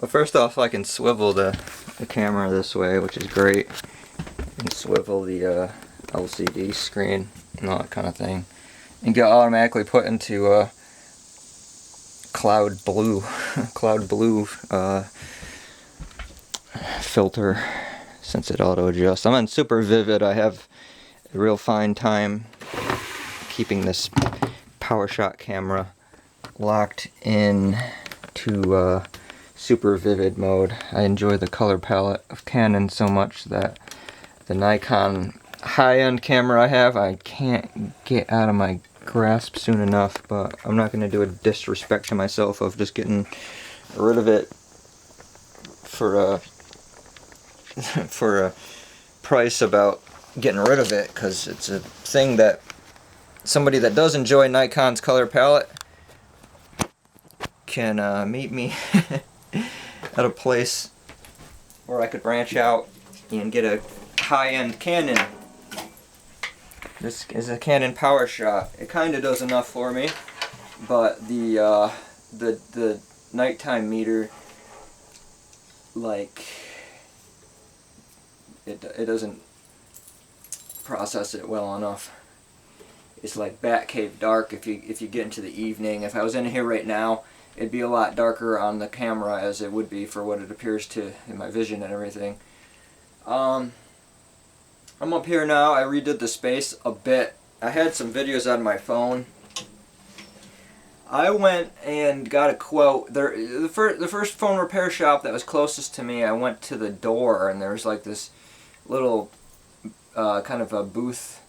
Well, first off, I can swivel the camera this way, which is great, and swivel the LCD screen and all that kind of thing, and get automatically put into cloud blue, cloud blue filter, since it auto adjusts. I'm on super vivid. I have a real fine time keeping this PowerShot camera locked in to super vivid mode. I enjoy the color palette of Canon so much that the Nikon high-end camera I have, I can't get out of my grasp soon enough, but I'm not going to do a disrespect to myself of just getting rid of it for a for a price about getting rid of it, because it's a thing that somebody that does enjoy Nikon's color palette can meet me at a place where I could branch out and get a high-end Canon. This is a Canon PowerShot. It kind of does enough for me, but the nighttime meter, like, it doesn't process it well enough. It's like Batcave dark if you get into the evening. If I was in here right now, it'd be a lot darker on the camera as it would be for what it appears to in my vision and everything. I'm up here now. I redid the space a bit. I had some videos on my phone. I went and got a quote. The first phone repair shop that was closest to me, I went to the door, and there was like this little kind of a booth-sized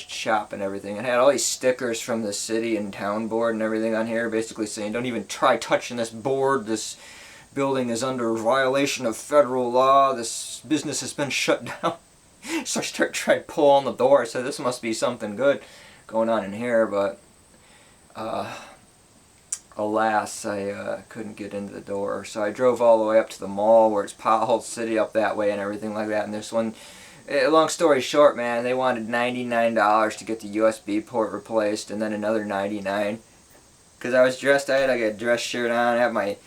shop and everything. It had all these stickers from the city and town board and everything on here, basically saying, don't even try touching this board. This building is under violation of federal law. This business has been shut down. So I tried to pull on the door. I said, this must be something good going on in here, but alas, I couldn't get into the door. So I drove all the way up to the mall where it's pothole city up that way and everything like that. And this one, long story short, man, they wanted $99 to get the USB port replaced, and then another $99. Because I was dressed, I had like a dress shirt on, I have my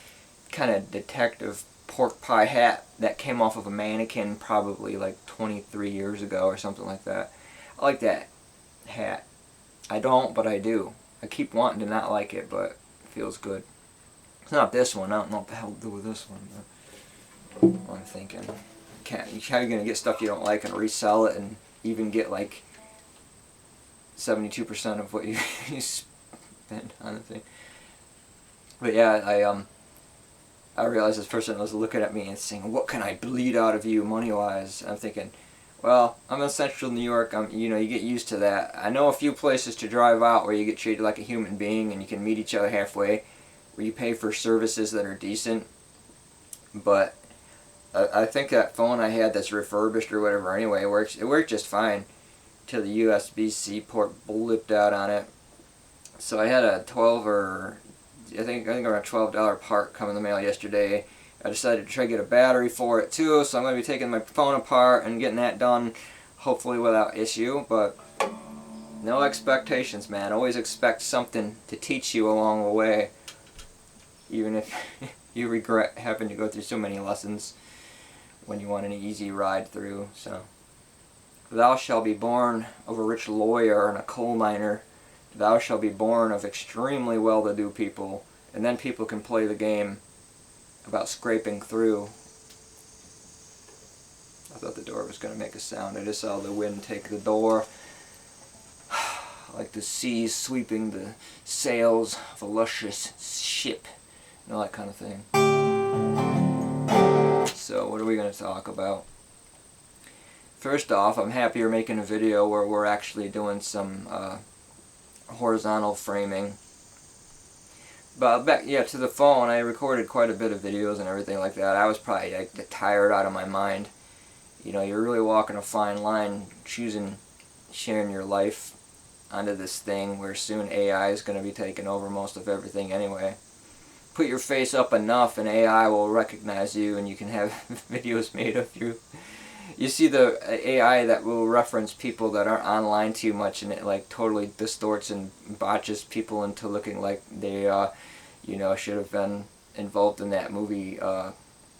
kind of detective pork pie hat that came off of a mannequin probably like 23 years ago or something like that. I like that hat. I don't, but I do. I keep wanting to not like it, but it feels good. It's not this one. I don't know what the hell to do with this one. But I'm thinking, how are you going to get stuff you don't like and resell it and even get like 72% of what you spend on the thing? But yeah, I realized this person was looking at me and saying, what can I bleed out of you money-wise? I'm thinking, well, I'm in central New York. You get used to that. I know a few places to drive out where you get treated like a human being and you can meet each other halfway, where you pay for services that are decent. But I think that phone I had that's refurbished or whatever anyway works. It worked just fine till the USB-C port blipped out on it. So I had a I think around $12 part come in the mail yesterday. I decided to try to get a battery for it too, so I'm going to be taking my phone apart and getting that done, hopefully without issue. But no expectations, man. Always expect something to teach you along the way, even if you regret having to go through so many lessons when you want an easy ride through. So, thou shalt be born of a rich lawyer and a coal miner. Thou shalt be born of extremely well-to-do people, and then people can play the game about scraping through. I thought the door was going to make a sound. I just saw the wind take the door, like the seas sweeping the sails of a luscious ship, and all that kind of thing. So what are we going to talk about? First off, I'm happy you're making a video where we're actually doing some horizontal framing. But back, to the phone, I recorded quite a bit of videos and everything like that. I was probably like tired out of my mind. You're really walking a fine line sharing your life onto this thing where soon AI is going to be taking over most of everything anyway. Put your face up enough and AI will recognize you and you can have videos made of you. You see the AI that will reference people that aren't online too much, and it like totally distorts and botches people into looking like they should have been involved in that movie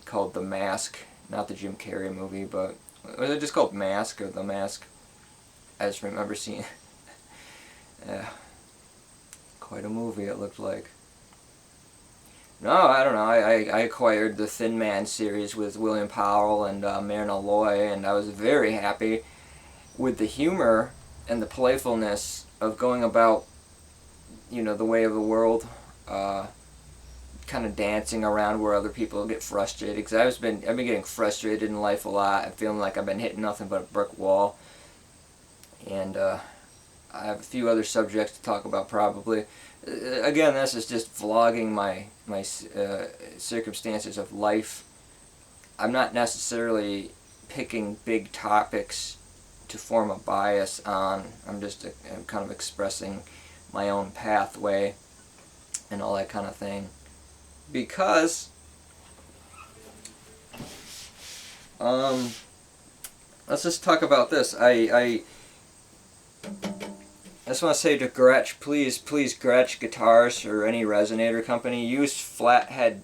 called The Mask, not the Jim Carrey movie, but was it just called Mask or The Mask? I just remember seeing yeah, quite a movie it looked like. No, I don't know. I acquired the Thin Man series with William Powell and Myrna Loy, and I was very happy with the humor and the playfulness of going about, you know, the way of the world, kind of dancing around where other people get frustrated. Because I've been getting frustrated in life a lot. I'm feeling like I've been hitting nothing but a brick wall, and I have a few other subjects to talk about probably. Again, this is just vlogging my circumstances of life. I'm not necessarily picking big topics to form a bias on. I'm just I'm kind of expressing my own pathway and all that kind of thing. Because let's just talk about this. I just want to say to Gretsch, please Gretsch Guitars or any resonator company, use flathead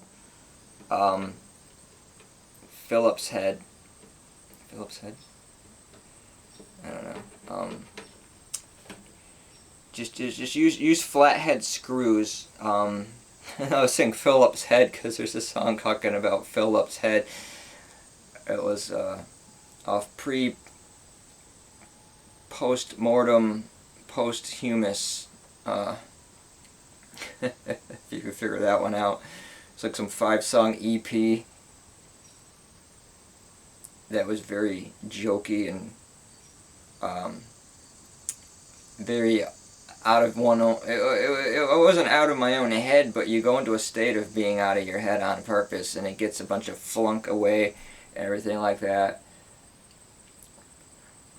Phillips head. Phillips head? I don't know. Just use flathead screws. I was saying Phillips head because there's a song talking about Phillips head. It was off post-mortem posthumous, if you could figure that one out. It's like some 5-song EP that was very jokey and very out of one own. It wasn't out of my own head, but you go into a state of being out of your head on purpose, and it gets a bunch of flunk away and everything like that.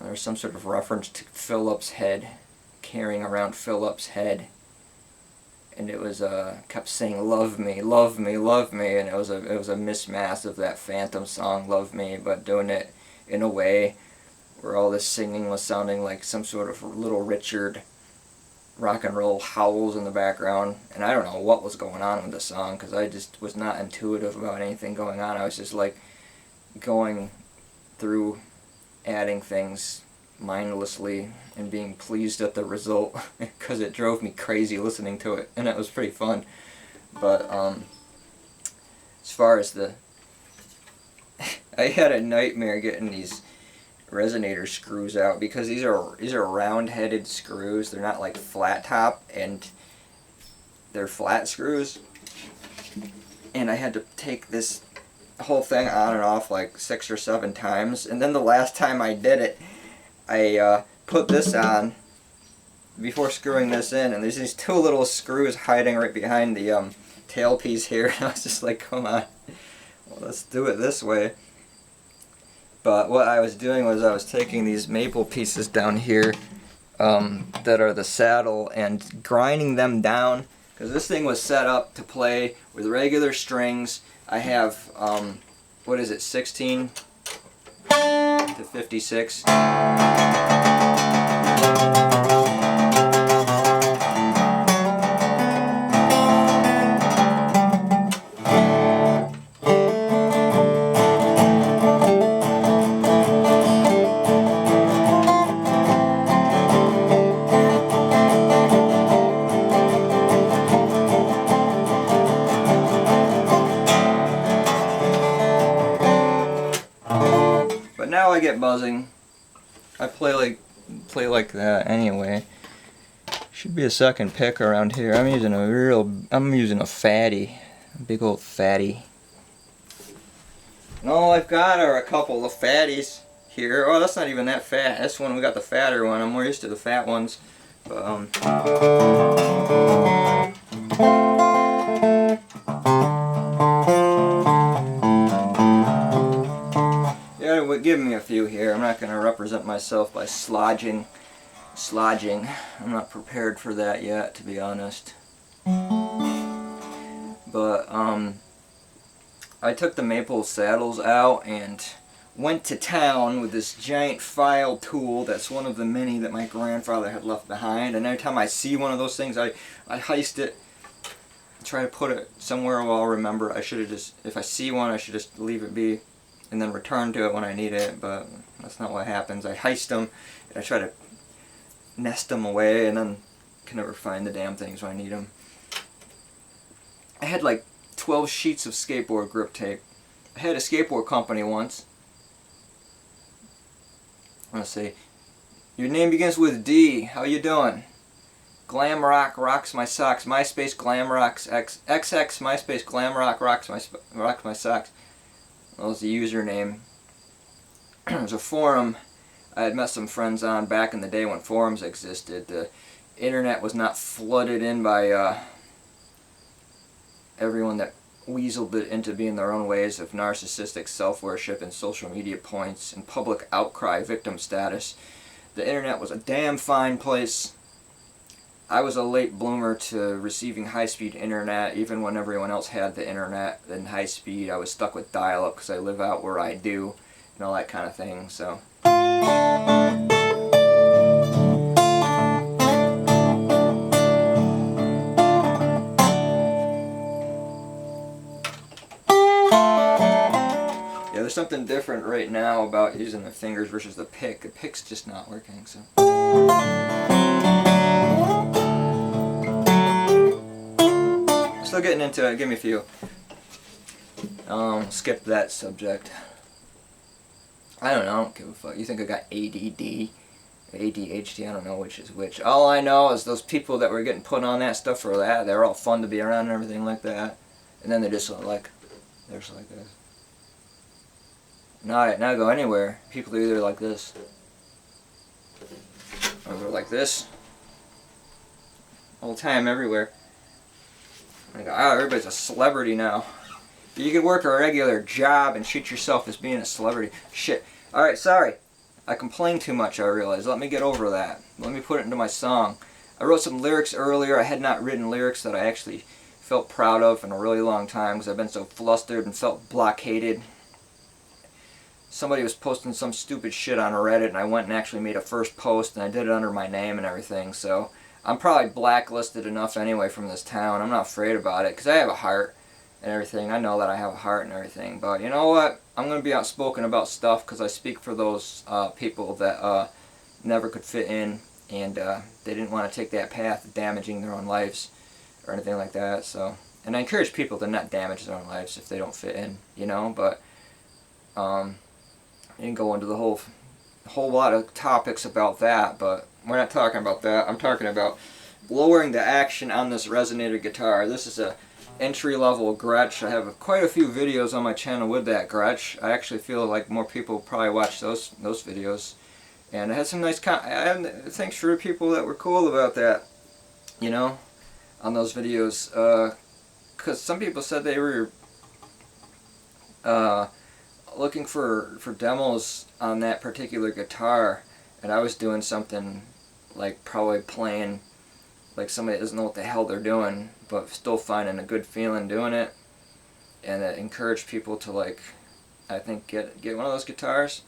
There's some sort of reference to Phillips head, carrying around Phillips head, and it was kept saying love me, love me, love me, and it was a mismatch of that Phantom song Love Me, but doing it in a way where all this singing was sounding like some sort of Little Richard rock and roll howls in the background, and I don't know what was going on with the song because I just was not intuitive about anything going on. I was just like going through adding things mindlessly and being pleased at the result because it drove me crazy listening to it, and it was pretty fun. But as far as the I had a nightmare getting these resonator screws out because these are round-headed screws. They're not like flat top, and they're flat screws, and I had to take this whole thing on and off like 6 or 7 times, and then the last time I did it, I put this on before screwing this in, and there's these 2 little screws hiding right behind the tailpiece here, and I was just like, come on, well, let's do it this way. But what I was doing was I was taking these maple pieces down here that are the saddle and grinding them down, because this thing was set up to play with regular strings. I have, what is it, 16 to 56. Now I get buzzing. I play like that anyway. Should be a second pick around here. I'm using a fatty, a big old fatty. And all I've got are a couple of fatties here. Oh, that's not even that fat. This one, we got the fatter one. I'm more used to the fat ones. But give me a few here. I'm not going to represent myself by slodging. I'm not prepared for that yet, to be honest. But I took the maple saddles out and went to town with this giant file tool that's one of the many that my grandfather had left behind, and every time I see one of those things I heist it try to put it somewhere where I'll remember. I should have just, if I see one, I should just leave it be and then return to it when I need it, but that's not what happens. I heist them, and I try to nest them away, and then can never find the damn things when I need them. I had like 12 sheets of skateboard grip tape. I had a skateboard company once. I'm gonna say, your name begins with D. How you doing? Glam Rock rocks my socks. MySpace Glam Rocks XX MySpace Glam Rock rocks my socks. That was the username. It was a forum I had met some friends on back in the day when forums existed. The internet was not flooded in by everyone that weaseled it into being their own ways of narcissistic self-worship and social media points and public outcry victim status. The internet was a damn fine place. I was a late bloomer to receiving high-speed internet. Even when everyone else had the internet and high speed, I was stuck with dial-up because I live out where I do and all that kind of thing. So yeah, there's something different right now about using the fingers versus the pick. The pick's just not working, so. Still getting into it. Give me a few. Skip that subject. I don't know. I don't give a fuck. You think I got ADD? ADHD? I don't know which is which. All I know is those people that were getting put on that stuff for that, they're all fun to be around and everything like that. And then they're just like this. Now I go anywhere. People are either like this, or they're like this. All the time, everywhere. I go, oh, everybody's a celebrity now. You can work a regular job and treat yourself as being a celebrity. Shit. Alright, sorry. I complain too much, I realize. Let me get over that. Let me put it into my song. I wrote some lyrics earlier. I had not written lyrics that I actually felt proud of in a really long time because I've been so flustered and felt blockaded. Somebody was posting some stupid shit on Reddit and I went and actually made a first post and I did it under my name and everything, so I'm probably blacklisted enough anyway from this town. I'm not afraid about it because I have a heart and everything. I know that I have a heart and everything. But you know what? I'm going to be outspoken about stuff because I speak for those people that never could fit in and they didn't want to take that path of damaging their own lives or anything like that. So, and I encourage people to not damage their own lives if they don't fit in, you know. But you can go into the whole lot of topics about that, but we're not talking about that. I'm talking about lowering the action on this resonator guitar. This is a entry-level Gretsch. I have quite a few videos on my channel with that Gretsch. I actually feel like more people probably watch those videos. And I had some nice thanks for people that were cool about that, you know, on those videos. Because some people said they were looking for demos on that particular guitar, and I was doing something like probably playing like somebody that doesn't know what the hell they're doing, but still finding a good feeling doing it, and it encouraged people to, like, I think get one of those guitars.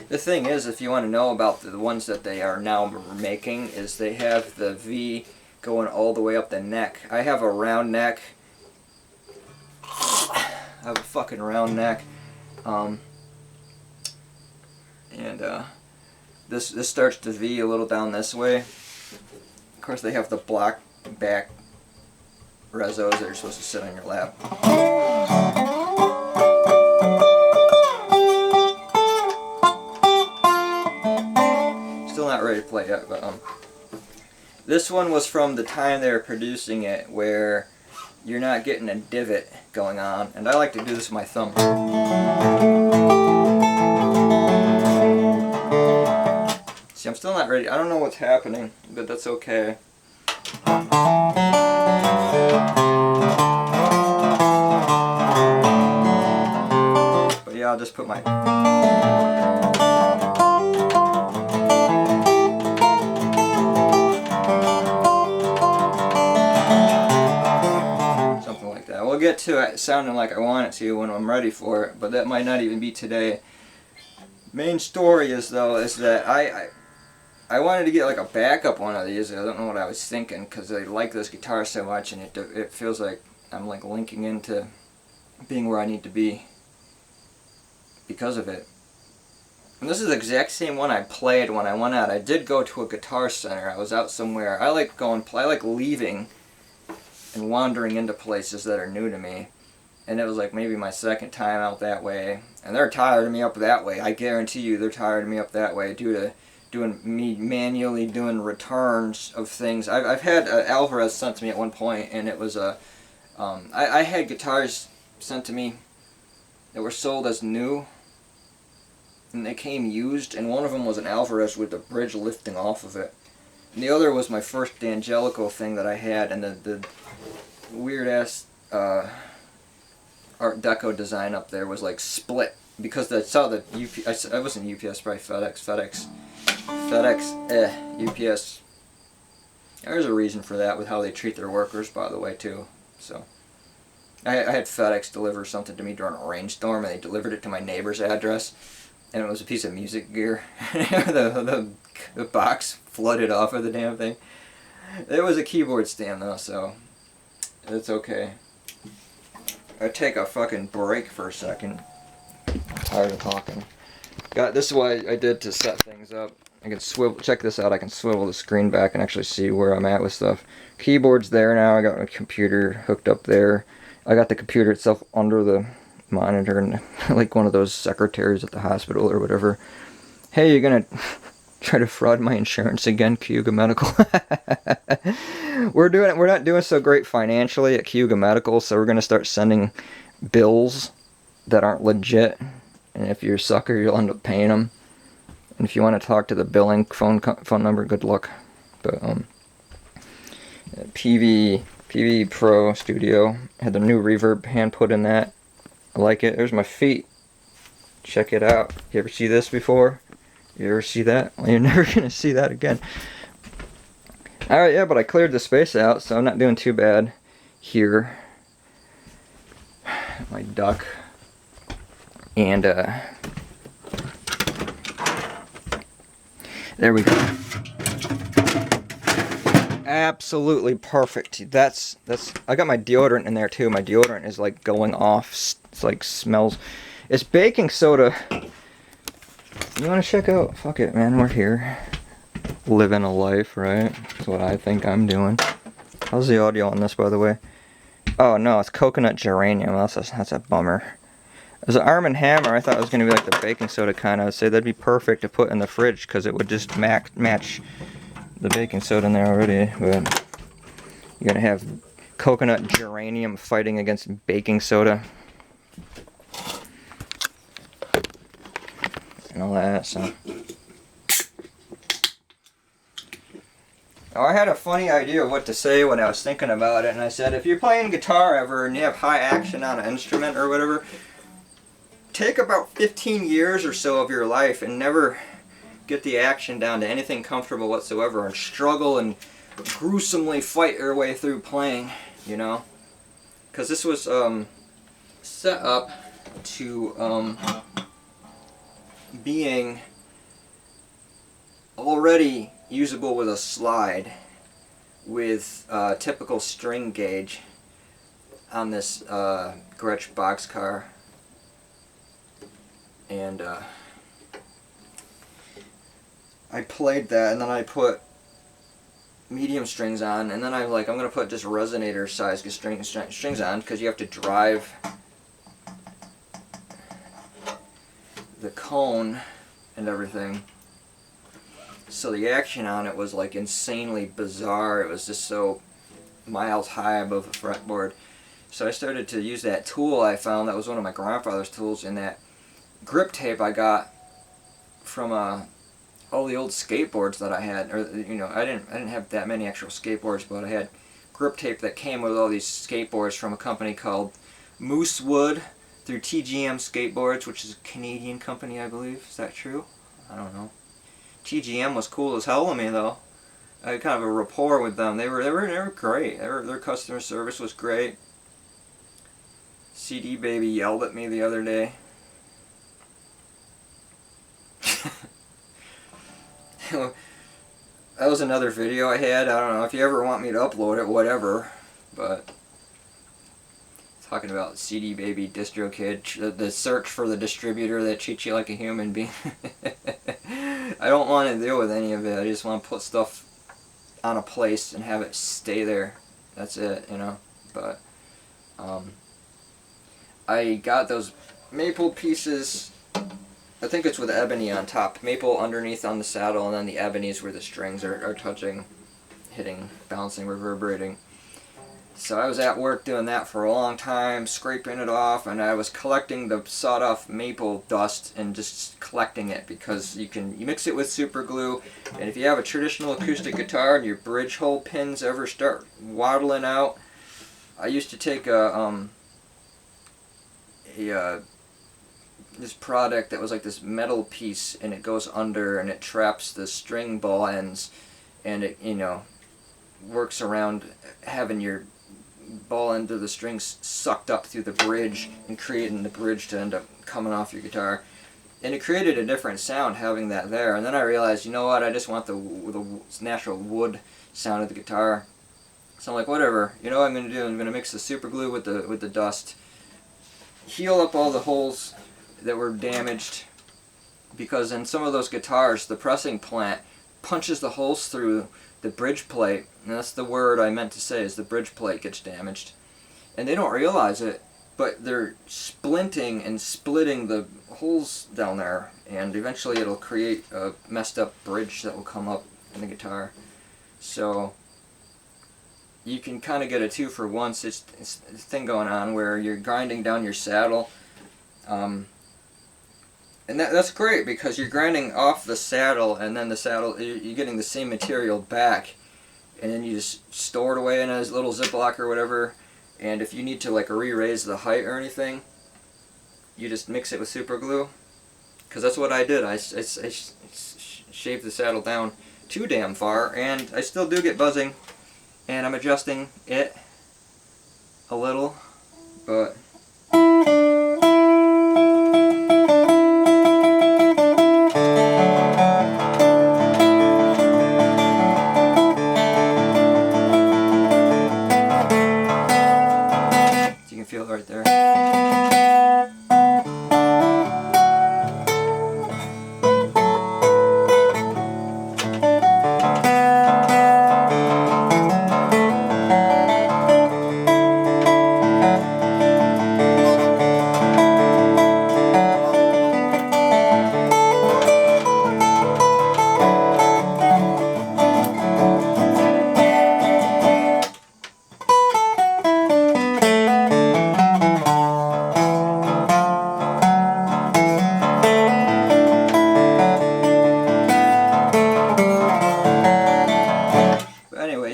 The thing is, if you want to know about the ones that they are now making, is they have the V going all the way up the neck. I have a round neck. I have a fucking round neck. This starts to V a little down this way. Of course, they have the black back rezos that are supposed to sit on your lap. Still not ready to play yet, but this one was from the time they were producing it, where you're not getting a divot going on, and I like to do this with my thumb. See, I'm still not ready. I don't know what's happening, but that's okay. But yeah, I'll just put my... something like that. We'll get to it sounding like I want it to when I'm ready for it, but that might not even be today. Main story is, though, is that I wanted to get like a backup one of these. I don't know what I was thinking, because I like this guitar so much, and it feels like I'm like linking into being where I need to be because of it. And this is the exact same one I played when I went out. I did go to a guitar center. I was out somewhere. I like going play. I like leaving and wandering into places that are new to me. And it was like maybe my second time out that way. And they're tired of me up that way. I guarantee you they're tired of me up that way due to me manually doing returns of things. I've had Alvarez sent to me at one point, and it was a... I had guitars sent to me that were sold as new, and they came used, and one of them was an Alvarez with the bridge lifting off of it. And the other was my first D'Angelico thing that I had, and the weird-ass Art Deco design up there was like split, because I saw the I wasn't UPS, probably FedEx, UPS. There's a reason for that with how they treat their workers, by the way, too. So I had FedEx deliver something to me during a rainstorm, and they delivered it to my neighbor's address, and it was a piece of music gear. the box flooded off of the damn thing. It was a keyboard stand though, so it's okay. I take a fucking break for a second. I'm tired of talking. This is what I did to set things up. I can swivel. Check this out. I can swivel the screen back and actually see where I'm at with stuff. Keyboard's there now. I got my computer hooked up there. I got the computer itself under the monitor, and like one of those secretaries at the hospital or whatever. Hey, you're gonna try to fraud my insurance again, Cayuga Medical? We're not doing so great financially at Cayuga Medical, so we're gonna start sending bills that aren't legit, and if you're a sucker, you'll end up paying them. And if you want to talk to the billing phone number, good luck. But PV Pro Studio had the new reverb hand put in that. I like it. There's my feet. Check it out. You ever see this before? You ever see that? Well, you're never gonna see that again. Alright, yeah, but I cleared the space out, so I'm not doing too bad here. My duck. And there we go. Absolutely perfect. That's I got my deodorant in there too. My deodorant is like going off. It's like smells. It's baking soda. You want to check out? Fuck it, man. We're here. Living a life, right? That's what I think I'm doing. How's the audio on this, by the way? Oh no, it's coconut geranium. That's a bummer. As an Arm & Hammer, I thought it was going to be like the baking soda kind. I would say that'd be perfect to put in the fridge because it would just match the baking soda in there already. But you're going to have coconut geranium fighting against baking soda. And all that, so. Now, I had a funny idea of what to say when I was thinking about it, and I said, if you're playing guitar ever and you have high action on an instrument or whatever, take about 15 years or so of your life and never get the action down to anything comfortable whatsoever and struggle and gruesomely fight your way through playing, you know? Because this was set up to being already usable with a slide with typical string gauge on this Gretsch boxcar. And I played that, and then I put medium strings on, and then I'm like, I'm gonna put just resonator size strings on because you have to drive the cone and everything. So the action on it was like insanely bizarre. It was just so miles high above the fretboard. So I started to use that tool I found. That was one of my grandfather's tools in that grip tape I got from all the old skateboards that I had, or you know, I didn't have that many actual skateboards, but I had grip tape that came with all these skateboards from a company called Moosewood through TGM Skateboards, which is a Canadian company, I believe. Is that true? I don't know. TGM was cool as hell to me though. I had kind of a rapport with them. They were great. Their customer service was great. CD Baby yelled at me the other day. that was another video I had. I don't know if you ever want me to upload it, whatever. But talking about CD Baby, DistroKid, the search for the distributor that treats you like a human being. I don't want to deal with any of it. I just want to put stuff on a place and have it stay there. That's it, you know. But I got those maple pieces. I think it's with ebony on top. Maple underneath on the saddle, and then the ebony is where the strings are touching, hitting, bouncing, reverberating. So I was at work doing that for a long time, scraping it off, and I was collecting the sawed-off maple dust and just collecting it, because you mix it with super glue, and if you have a traditional acoustic guitar and your bridge hole pins ever start waddling out, I used to take this product that was like this metal piece, and it goes under and it traps the string ball ends, and it, you know, works around having your ball end of the strings sucked up through the bridge and creating the bridge to end up coming off your guitar. And it created a different sound having that there. And then I realized, you know what, I just want the natural wood sound of the guitar. So I'm like, whatever, you know what I'm going to do? I'm going to mix the super glue with the dust, heal up all the holes that were damaged, because in some of those guitars the pressing plant punches the holes through the bridge plate, and that's the word I meant to say, is the bridge plate gets damaged. And they don't realize it, but they're splinting and splitting the holes down there, and eventually it'll create a messed up bridge that will come up in the guitar. So you can kind of get a 2-for-1 thing going on where you're grinding down your saddle. And that's great, because you're grinding off the saddle, and then the saddle, you're getting the same material back, and then you just store it away in a little Ziploc or whatever, and if you need to like re-raise the height or anything, you just mix it with super glue, because that's what I did. I shaved the saddle down too damn far, and I still do get buzzing, and I'm adjusting it a little, but feel it right there.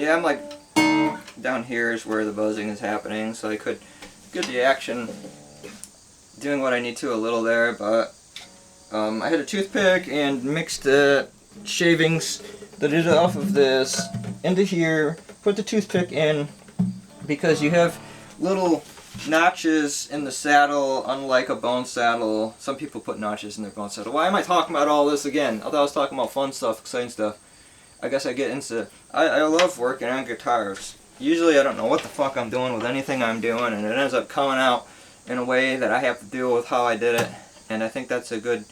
I'm like, down here is where the buzzing is happening, so I could get the action doing what I need to a little there, but I had a toothpick and mixed the shavings that I did off of this into here, put the toothpick in, because you have little notches in the saddle, unlike a bone saddle. Some people put notches in their bone saddle. Why am I talking about all this again? I thought I was talking about fun stuff, exciting stuff. I guess I get into... I love working on guitars. Usually I don't know what the fuck I'm doing with anything I'm doing, and it ends up coming out in a way that I have to deal with how I did it. And I think that's a good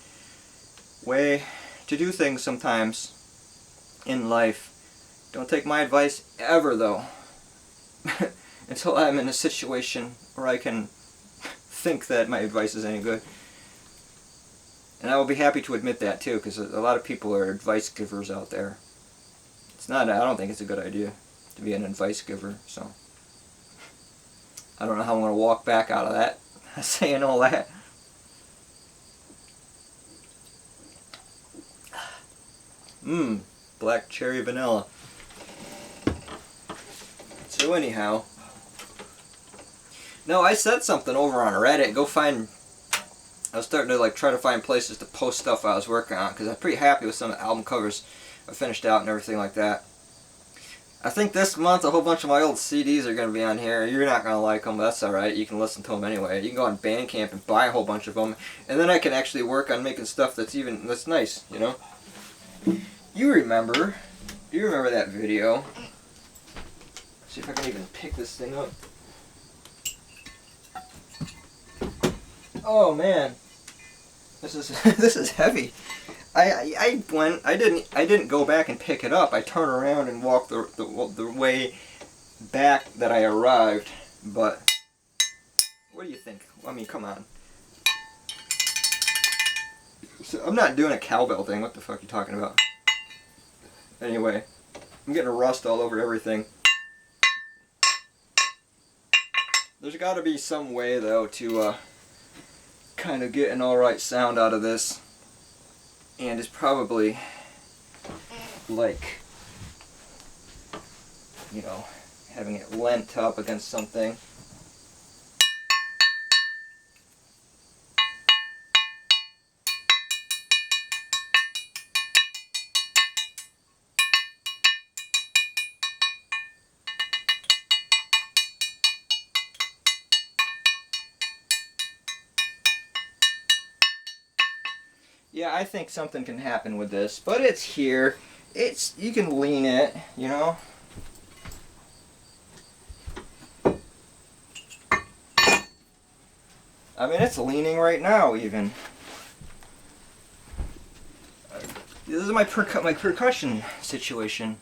way to do things sometimes in life. Don't take my advice ever, though. Until I'm in a situation where I can think that my advice is any good. And I will be happy to admit that too, because a lot of people are advice givers out there. It's not, I don't think it's a good idea to be an advice giver, so I don't know how I'm going to walk back out of that, saying all that. Black cherry vanilla. So anyhow, no, I said something over on Reddit. Go find, I was starting to like try to find places to post stuff I was working on, because I'm pretty happy with some of the album covers I finished out and everything like that. I think this month a whole bunch of my old CDs are going to be on here. You're not going to like them, but that's alright. You can listen to them anyway. You can go on Bandcamp and buy a whole bunch of them, and then I can actually work on making stuff that's nice, you know? You remember You remember that video? See if I can even pick this thing up. Oh man, this is this is heavy. I didn't go back and pick it up. I turned around and walked the way back that I arrived. But what do you think? I mean, come on. So I'm not doing a cowbell thing. What the fuck are you talking about? Anyway, I'm getting rust all over everything. There's got to be some way though to kind of get an alright sound out of this, and it's probably like, you know, having it leant up against something. Yeah, I think something can happen with this, but it's here. You can lean it, you know. I mean, it's leaning right now, even. This is my percussion situation.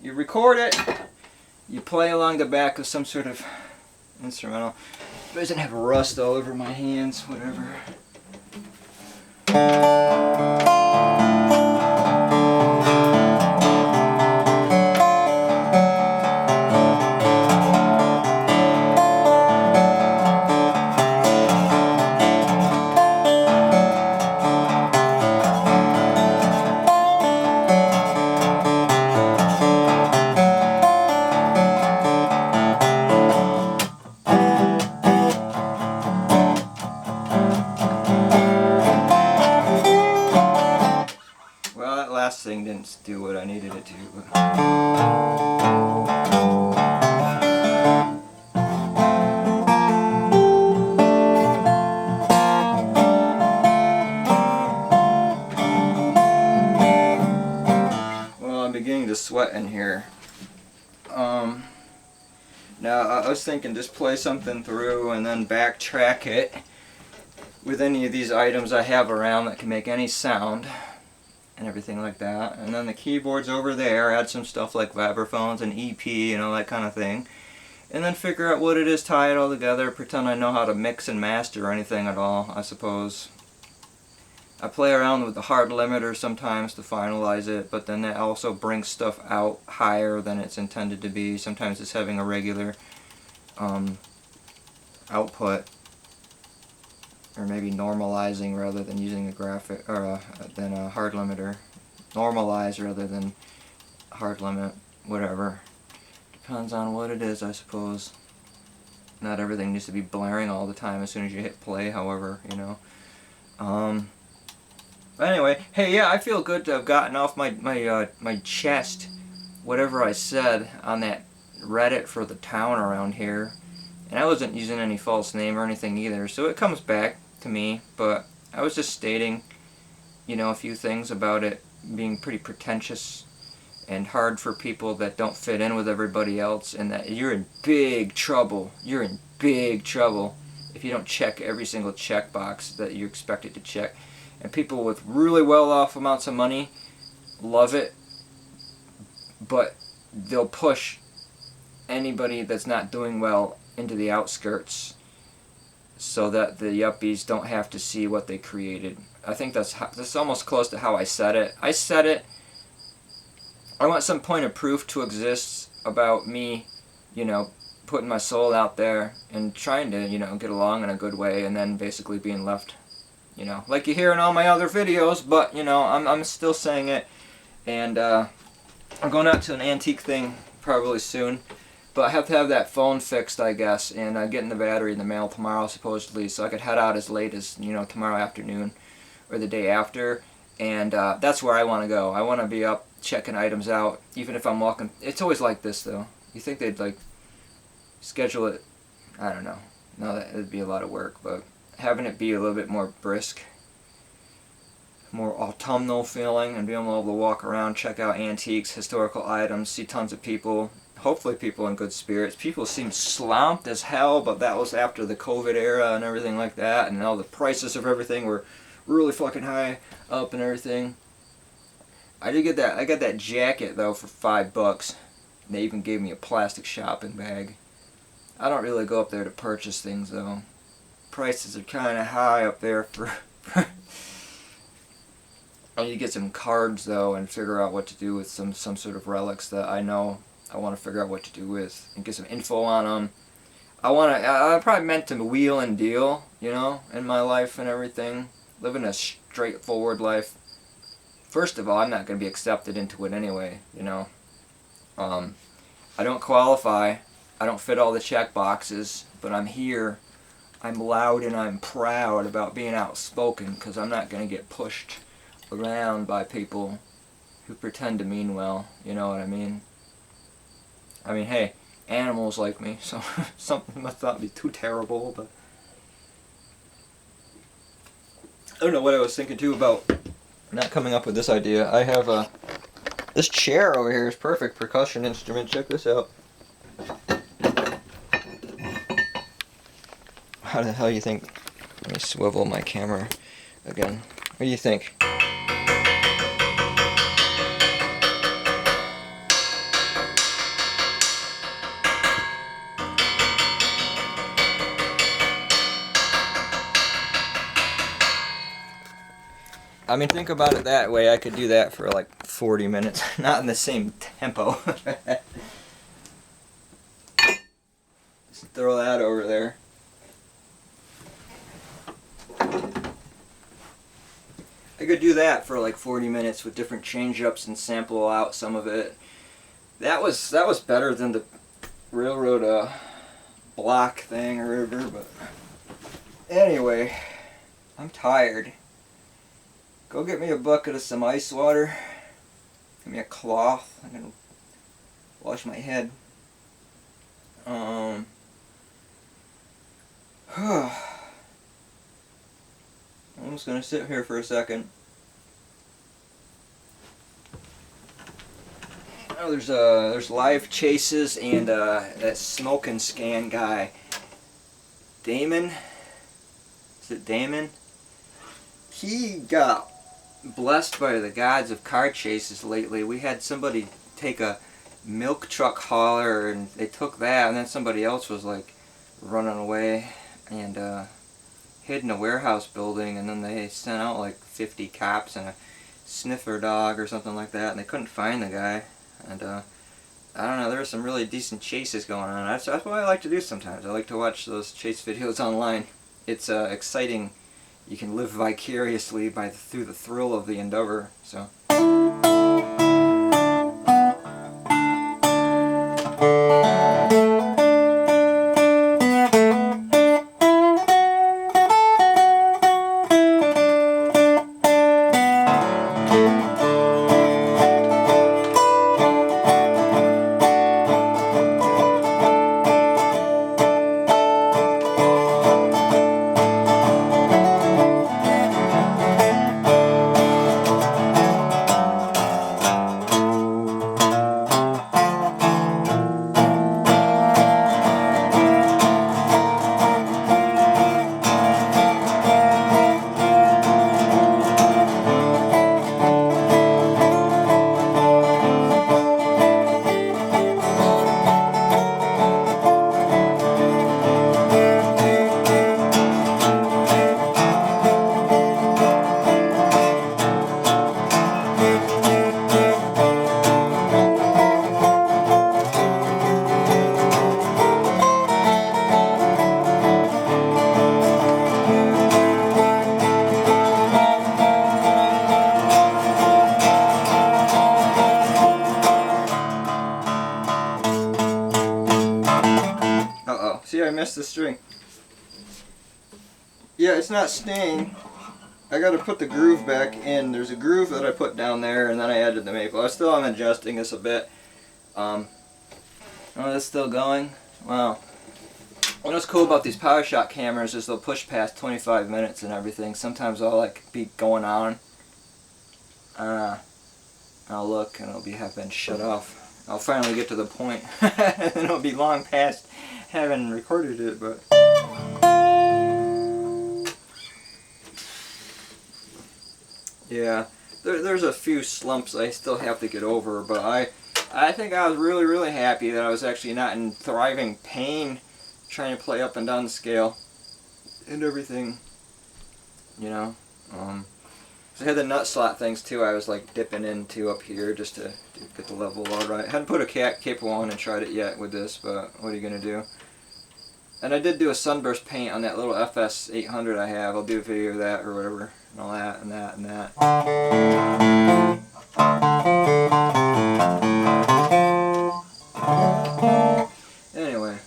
You record it, you play along the back of some sort of instrumental. It doesn't have rust all over my hands, whatever. Thing didn't do what I needed it to. Well, I'm beginning to sweat in here. Now I was thinking just play something through and then backtrack it with any of these items I have around that can make any sound and everything like that. And then the keyboard's over there, add some stuff like vibraphones and EP and all that kind of thing. And then figure out what it is, tie it all together, pretend I know how to mix and master or anything at all, I suppose. I play around with the hard limiter sometimes to finalize it, but then that also brings stuff out higher than it's intended to be. Sometimes it's having a regular output, or maybe normalizing rather than using a graphic, or than a hard limiter. Normalize rather than hard limit, whatever. Depends on what it is, I suppose. Not everything needs to be blaring all the time as soon as you hit play, however, you know. But anyway, hey, yeah, I feel good to have gotten off my chest whatever I said on that Reddit for the town around here. And I wasn't using any false name or anything either, so it comes back to me, but I was just stating, you know, a few things about it being pretty pretentious and hard for people that don't fit in with everybody else, and that you're in big trouble. You're in big trouble if you don't check every single checkbox that you're expected to check. And people with really well-off amounts of money love it, but they'll push anybody that's not doing well into the outskirts so that the yuppies don't have to see what they created. I think that's almost close to how I said it. I said it, I want some point of proof to exist about me, you know, putting my soul out there and trying to, you know, get along in a good way, and then basically being left, you know, like you hear in all my other videos, but, you know, I'm still saying it. And I'm going out to an antique thing probably soon, but I have to have that phone fixed, I guess, and I'm getting the battery in the mail tomorrow supposedly, so I could head out as late as, you know, tomorrow afternoon or the day after. And that's where I want to go. I want to be up checking items out, even if I'm walking. It's always like this, though. You think they'd, like, schedule it, I don't know. No, that would be a lot of work, but having it be a little bit more brisk more autumnal feeling, and being able to walk around, check out antiques, historical items, see tons of people. Hopefully people in good spirits. People seem slumped as hell, but that was after the COVID era and everything like that, and all the prices of everything were really fucking high up and everything. I did get that. I got that jacket though for $5. They even gave me a plastic shopping bag. I don't really go up there to purchase things though. Prices are kind of high up there for I need to get some cards though and figure out what to do with some sort of relics that I know I want to figure out what to do with and get some info on them. I probably meant to wheel and deal, you know, in my life and everything. Living a straightforward life. First of all, I'm not going to be accepted into it anyway, you know. I don't qualify. I don't fit all the check boxes, but I'm here. I'm loud and I'm proud about being outspoken because I'm not going to get pushed around by people who pretend to mean well, you know what I mean? I mean, hey, animals like me, so something must not be too terrible, but I don't know what I was thinking too about not coming up with this idea. I have this chair over here is perfect percussion instrument. Check this out. How the hell you think? Let me swivel my camera again. What do you think? I mean, think about it that way. I could do that for like 40 minutes, not in the same tempo. Just throw that over there. I could do that for like 40 minutes with different change-ups and sample out some of it. That was better than the railroad block thing or whatever, but anyway, I'm tired. Go get me a bucket of some ice water. Give me a cloth. I'm gonna wash my head. I'm just gonna sit here for a second. Oh, there's live chases and that smoke and scan guy. Damon? Is it Damon? He got blessed by the gods of car chases lately. We had somebody take a milk truck hauler and they took that, and then somebody else was like running away and hid in a warehouse building, and then they sent out like 50 cops and a sniffer dog or something like that, and they couldn't find the guy. And I don't know, there were some really decent chases going on. That's what I like to do sometimes. I like to watch those chase videos online. It's exciting. You can live vicariously through the thrill of the endeavor. So. See, I missed the string. Yeah, it's not staying. I gotta put the groove back in. There's a groove that I put down there, and then I added the maple. I still am adjusting this a bit. Oh, that's still going? Wow. What's cool about these PowerShot cameras is they'll push past 25 minutes and everything. Sometimes I'll like be going on I'll look and it'll have been shut off. I'll finally get to the point, and it'll be long past having recorded it, but... Yeah, there's a few slumps I still have to get over, but I think I was really, really happy that I was actually not in thriving pain trying to play up and down the scale and everything, you know. So I had the nut slot things too. I was like dipping into up here just to get the level all right. I hadn't put a capo on and tried it yet with this, but what are you gonna do? And I did do a sunburst paint on that little FS 800 I have. I'll do a video of that or whatever, and all that and that and that. Anyway.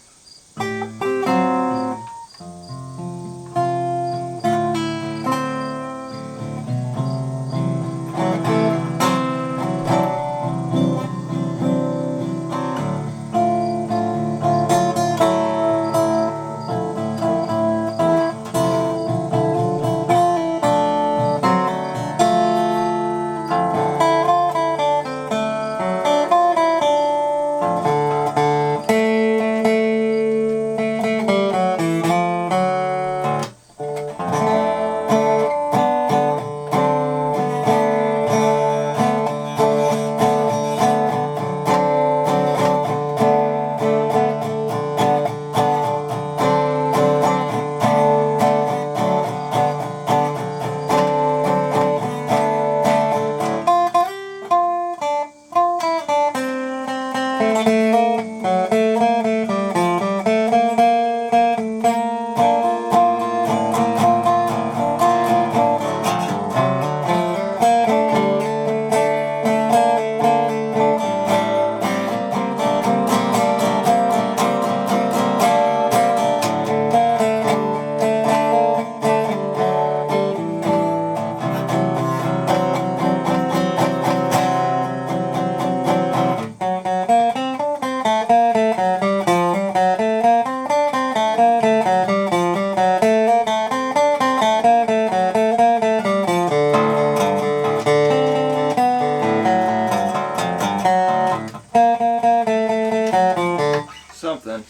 Something.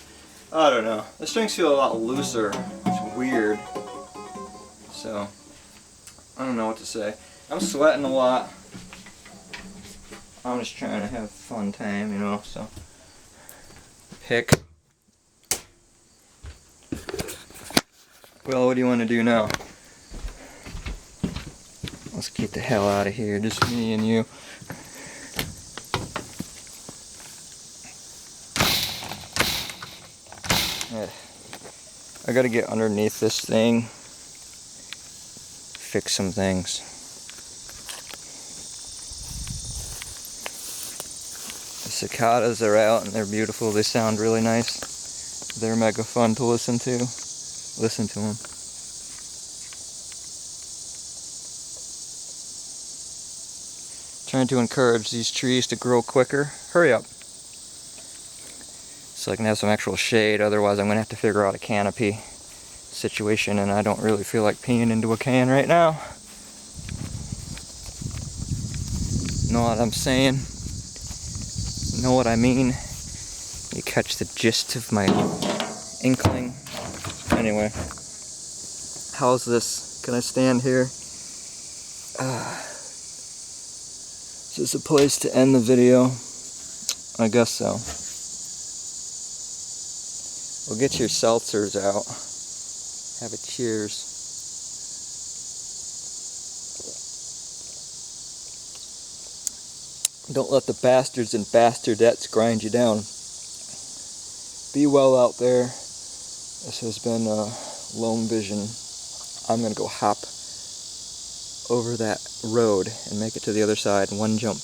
I don't know. The strings feel a lot looser. It's weird. So, I don't know what to say. I'm sweating a lot. I'm just trying to have a fun time, you know, so. Pick. Well, what do you want to do now? Let's get the hell out of here. Just me and you. I gotta get underneath this thing, fix some things. The cicadas are out and they're beautiful. They sound really nice. They're mega fun to listen to. Listen to them. Trying to encourage these trees to grow quicker. Hurry up. So I can have some actual shade, otherwise I'm going to have to figure out a canopy situation, and I don't really feel like peeing into a can right now. Know what I'm saying? Know what I mean? You catch the gist of my inkling? Anyway, how's this? Can I stand here? Is this a place to end the video? I guess so. Well, get your seltzers out. Have a cheers. Don't let the bastards and bastardettes grind you down. Be well out there. This has been LomeVision. I'm going to go hop over that road and make it to the other side in one jump.